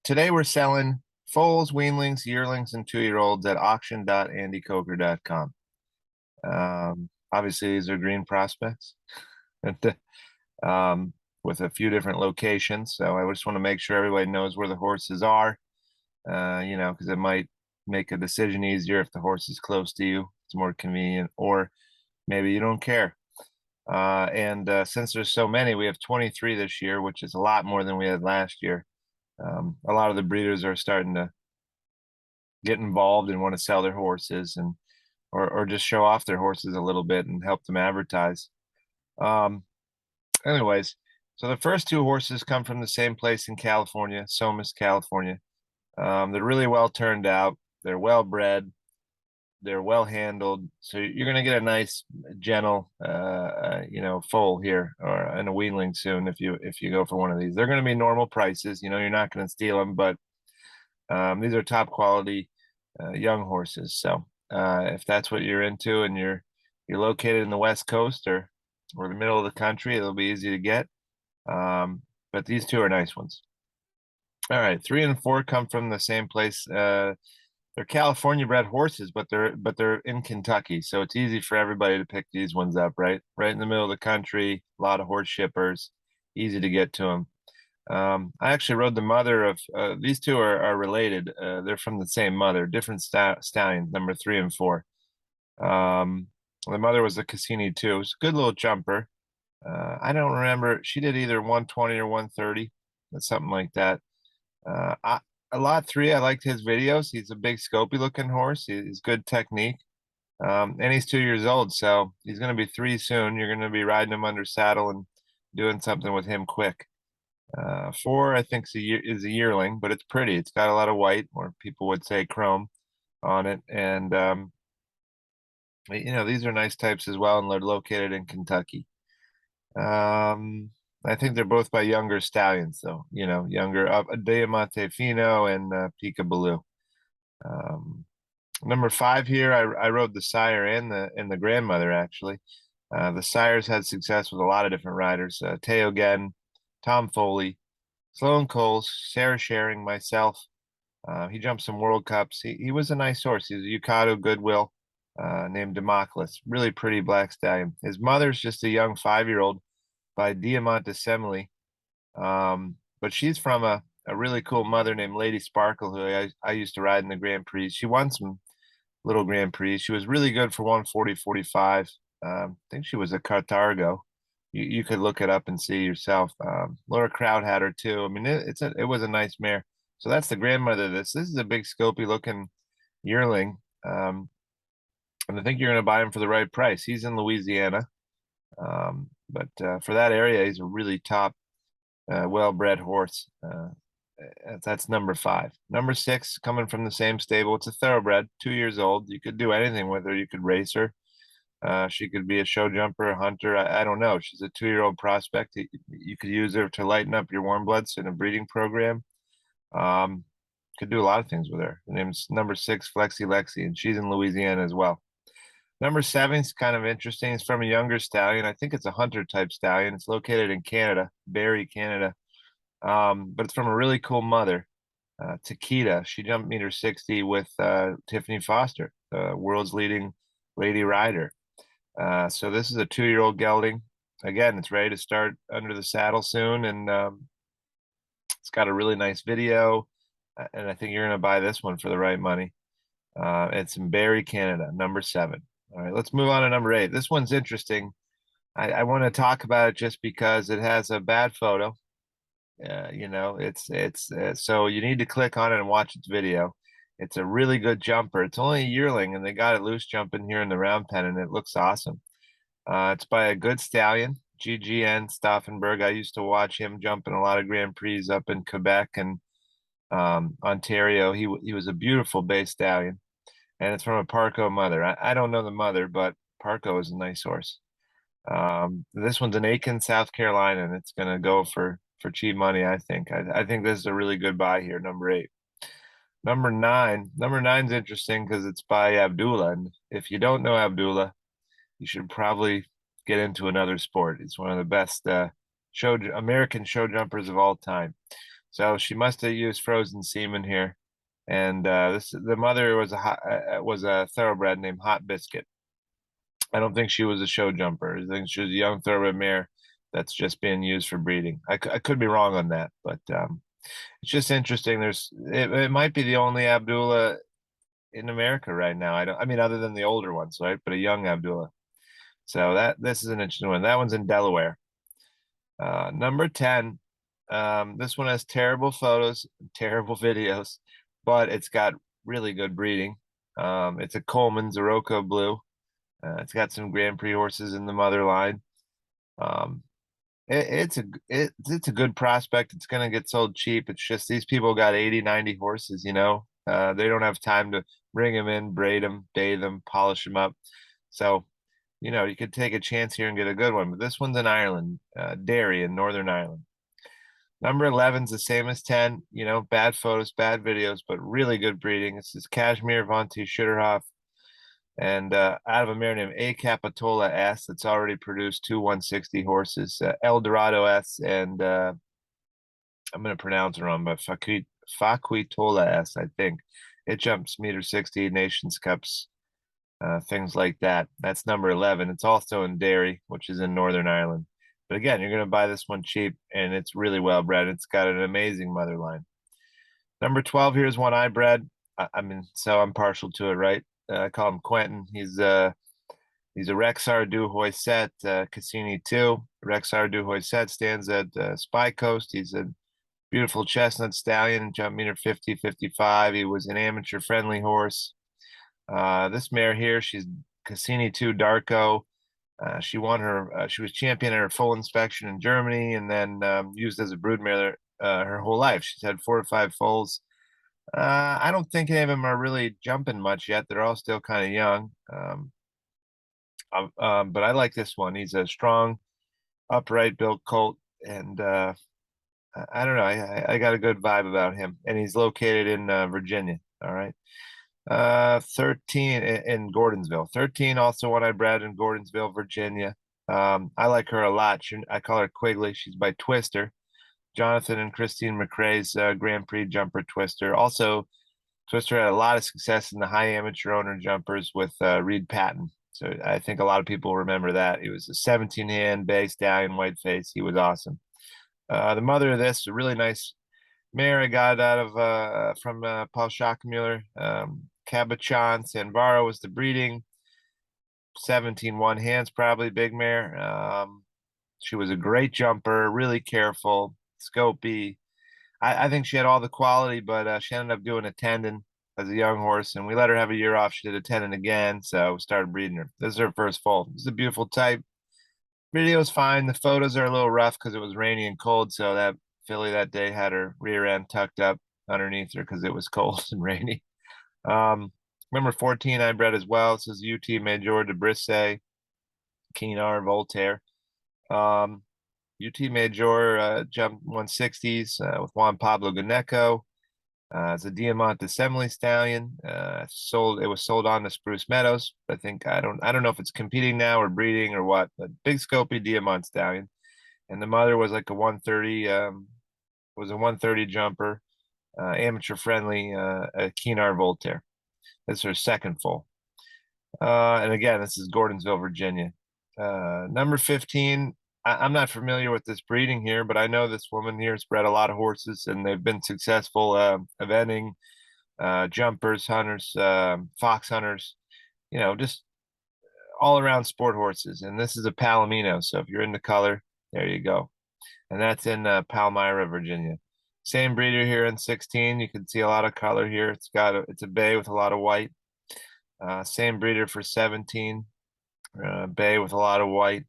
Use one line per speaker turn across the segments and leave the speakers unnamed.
Today we're selling foals, weanlings, yearlings, and 2-year-olds at auction.andycoker.com. Obviously, these are green prospects and, with a few different locations. So I just want to make sure everybody knows where the horses are, because it might make a decision easier if the horse is close to you. It's more convenient, or maybe you don't care. And since there's so many, we have 23 this year, which is a lot more than we had last year. A lot of the breeders are starting to get involved and want to sell their horses and or just show off their horses a little bit and help them advertise. Um, anyways, so the first two horses come from the same place in California, Somis, California. They're really well turned out. They're well bred. They're well handled. So you're going to get a nice, gentle, foal here or and a weanling soon if you go for one of these. They're going to be normal prices. You're not going to steal them, but these are top quality young horses. So if that's what you're into and you're located in the West Coast or the middle of the country, it'll be easy to get. But these two are nice ones. All right, 3 and 4 come from the same place. They're California bred horses, but they're in Kentucky, so it's easy for everybody to pick these ones up, right? Right in the middle of the country, a lot of horse shippers, easy to get to them. I actually rode the mother of these two are related. They're from the same mother, different stallions, number 3 and 4. The mother was a Cassini too. It's a good little jumper. I don't remember. She did either 120 or 130, something like that. A lot three. I liked his videos. He's a big scopy looking horse. He's good technique. And he's 2 years old, so he's going to be 3 soon. You're going to be riding him under saddle and doing something with him quick. 4, I think, is a yearling, but it's pretty. It's got a lot of white, or people would say chrome, on it. And, these are nice types as well, and they're located in Kentucky. I think they're both by younger stallions, though, younger, Diamante Fino and Peekaboo. Number 5 here, I rode the sire and the grandmother, actually. The sires had success with a lot of different riders. Teo Genn, Tom Foley, Sloan Coles, Sarah Sharing, myself. He jumped some World Cups. He was a nice horse. He's a Yukado Goodwill named Democles. Really pretty black stallion. His mother's just a young 5-year-old by Diamante Semele. But she's from a really cool mother named Lady Sparkle, who I used to ride in the Grand Prix. She won some little Grand Prix. She was really good for 140, 45. I think she was a Carthargo. You could look it up and see yourself. Laura Crowd had her too. I mean, it was a nice mare. So that's the grandmother of this. This is a big scopy looking yearling. And I think you're going to buy him for the right price. He's in Louisiana. But for that area, he's a really top, well-bred horse. That's number 5. Number 6, coming from the same stable. It's a thoroughbred, 2 years old. You could do anything with her. You could race her. She could be a show jumper, a hunter. I don't know. She's a 2-year-old prospect. You could use her to lighten up your warm bloods in a breeding program. Could do a lot of things with her. Her name's number 6, Flexi Lexi, and she's in Louisiana as well. Number 7 is kind of interesting. It's from a younger stallion. I think it's a hunter type stallion. It's located in Canada, Barrie, Canada. But it's from a really cool mother, Takeda. She jumped 1.60 m with Tiffany Foster, the world's leading lady rider. So this is a 2-year-old gelding. Again, it's ready to start under the saddle soon, and it's got a really nice video. And I think you're going to buy this one for the right money. It's in Barrie, Canada, number 7. All right, let's move on to number 8. This one's interesting. I want to talk about it just because it has a bad photo. It's so you need to click on it and watch its video. It's a really good jumper. It's only a yearling, and they got it loose jumping here in the round pen, and it looks awesome. It's by a good stallion, GGN Stauffenberg. I used to watch him jump in a lot of Grand Prix up in Quebec and Ontario. He was a beautiful bay stallion, and it's from a Parco mother. I don't know the mother, but Parco is a nice horse. This one's in Aiken, South Carolina, and it's going to go for cheap money, I think. I think this is a really good buy here, number 8. Number 9. Number 9's interesting because it's by Abdullah. And if you don't know Abdullah, you should probably get into another sport. He's one of the best American show jumpers of all time. So she must have used frozen semen here. And the mother was a thoroughbred named Hot Biscuit. I don't think she was a show jumper. I think she was a young thoroughbred mare that's just being used for breeding. I could be wrong on that, but it's just interesting. It might be the only Abdullah in America right now. I mean, other than the older ones, right? But a young Abdullah. So this is an interesting one. That one's in Delaware. Number 10. This one has terrible photos, terrible videos, but it's got really good breeding. It's a Coleman Zirocco Blue. It's got some Grand Prix horses in the mother line. Um, it's a good prospect. It's going to get sold cheap. It's just these people got 80, 90 horses, you know. They don't have time to bring them in, braid them, bathe them, polish them up. So, you know, you could take a chance here and get a good one. But this one's in Ireland, Derry in Northern Ireland. Number 11's the same as 10, you know, bad photos, bad videos, but really good breeding. This is Kashmir von T. Schutterhoff and out of a mare named A Capitola S that's already produced two 160 horses, El Dorado S and I'm going to pronounce it wrong, but Faquitola S, I think. It jumps meter 60 Nations Cups, things like that. That's number 11. It's also in Derry, which is in Northern Ireland. But again, you're going to buy this one cheap, and it's really well bred. It's got an amazing mother line. Number 12 here is one I bred. I mean, so I'm partial to it, right? I call him Quentin. He's a Rexar du Hoiset Cassini 2. Rexar du Hoiset stands at Spy Coast. He's a beautiful chestnut stallion, jump meter 50, 55. He was an amateur friendly horse. This mare here, she's Cassini 2 Darko. She won she was champion at her full inspection in Germany and then used as a broodmare her whole life. She's had 4 or 5 foals. I don't think any of them are really jumping much yet. They're all still kind of young. But I like this one. He's a strong, upright built colt, and I don't know. I got a good vibe about him, and he's located in Virginia. All right. 13 in Gordonsville. 13 also one I bred in Gordonsville, Virginia. I like her a lot. I call her Quigley. She's by Twister. Jonathan and Christine McRae's Grand Prix jumper Twister. Also, Twister had a lot of success in the high amateur owner jumpers with Reed Patton. So I think a lot of people remember that. He was a 17-hand bay stallion, white face. He was awesome. The mother of this, a really nice mare I got out of from Paul Schockmuller. Cabochon Sanvaro was the breeding. 17 one hands, probably big mare. She was a great jumper, really careful, scopy. I think she had all the quality, but she ended up doing a tendon as a young horse, and we let her have a year off. She did a tendon again, so we started breeding her. This is her first foal. This is a beautiful type. Video's fine. The photos are a little rough because it was rainy and cold, so that filly that day had her rear end tucked up underneath her because it was cold and rainy. Number 14 I bred as well. This is UT Major de Brissé, Keenar, Voltaire. UT Major jumped 160s with Juan Pablo Ganeco. It's a Diamant Assembly stallion. It was sold on to Spruce Meadows. I don't know if it's competing now or breeding or what, but big scopy Diamant stallion. And the mother was like a 130, was a 130 jumper, amateur friendly, a Keenar Voltaire. This is her second foal. And again, this is Gordonsville, Virginia. Number 15, I'm not familiar with this breeding here, but I know this woman here has bred a lot of horses and they've been successful eventing, jumpers, hunters, fox hunters, you know, just all around sport horses. And this is a Palomino. So if you're into color, there you go. And that's in Palmyra, Virginia. Same breeder here in 16. You can see a lot of color here. It's a bay with a lot of white. Same breeder for 17, bay with a lot of white.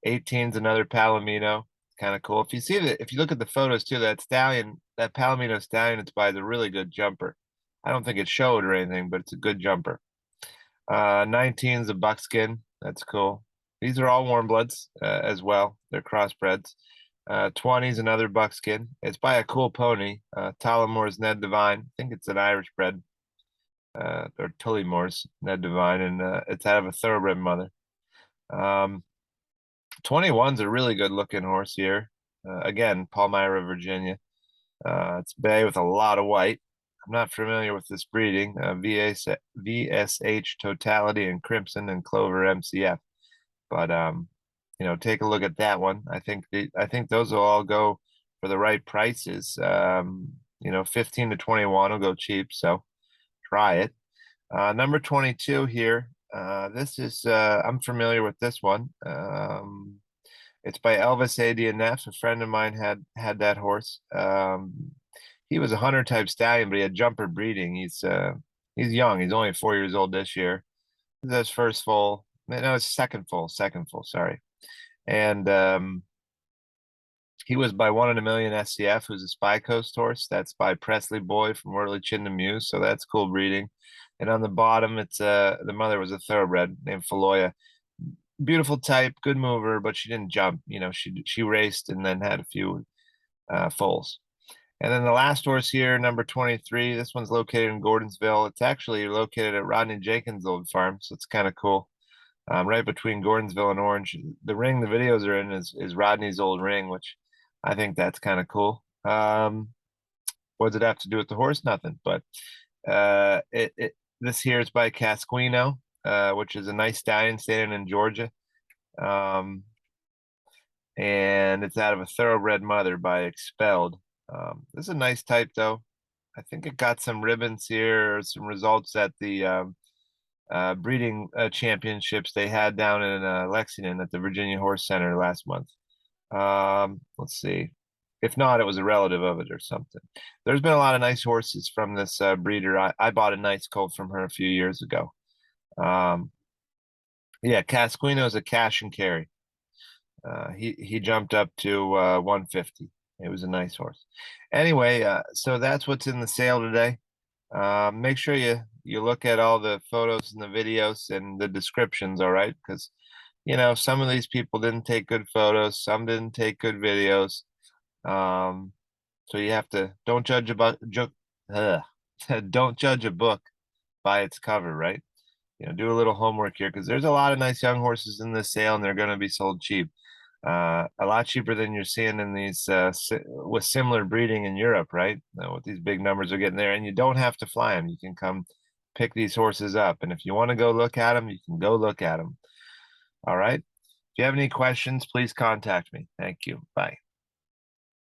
18's another Palomino. Kind of cool. If you look at the photos too, that Palomino stallion, it's by the really good jumper. I don't think it showed or anything, but it's a good jumper. 19's a buckskin. That's cool. These are all warm bloods as well. They're crossbreds. 20's another buckskin. It's by a cool pony. Tullimore's Ned Devine. I think it's an Irish bred. Or Tullimore's Ned Devine, and it's out of a thoroughbred mother. 21's a really good looking horse here. Again, Palmyra, Virginia. It's bay with a lot of white. I'm not familiar with this breeding. VSH Totality and Crimson and Clover MCF. But take a look at that one. I think those will all go for the right prices. 15 to 21 will go cheap, so try it. Number 22 here. This is I'm familiar with this one. It's by Elvis ADNF. A friend of mine had that horse. He was a hunter type stallion, but he had jumper breeding. He's young. He's only 4 years old this year. This is his first full. No, it's second full. Sorry, and he was by 1 in a Million SCF, who's a Spy Coast horse. That's by Presley Boy from Worley Chin to Muse. So that's cool breeding. And on the bottom, it's the mother was a thoroughbred named Faloya. Beautiful type, good mover, but she didn't jump. She raced and then had a few foals. And then the last horse here, number 23. This one's located in Gordonsville. It's actually located at Rodney Jenkins' old farm, so it's kind of cool. Right between Gordonsville and Orange. The ring the videos are in is Rodney's old ring, which I think that's kind of cool. What does it have to do with the horse? Nothing. But this here is by Casquino, which is a nice stallion standing in Georgia. And it's out of a thoroughbred mother by Expelled. This is a nice type though. I think it got some ribbons here, some results at the breeding championships they had down in Lexington at the Virginia Horse Center last month. Let's see. If not, it was a relative of it or something. There's been a lot of nice horses from this breeder. I bought a nice colt from her a few years ago. Yeah, Casquino is a cash and carry. He jumped up to 150. It was a nice horse. Anyway, so that's what's in the sale today. Make sure you look at all the photos and the videos and the descriptions, all right? Because some of these people didn't take good photos, some didn't take good videos. So you have to don't judge don't judge a book by its cover, right? Do a little homework here because there's a lot of nice young horses in this sale and they're going to be sold cheap. A lot cheaper than you're seeing in these with similar breeding in Europe, right? With these big numbers are getting there, and you don't have to fly them. You can come pick these horses up, and if you want to go look at them, you can go look at them. All right. If you have any questions, please contact me. Thank you. Bye.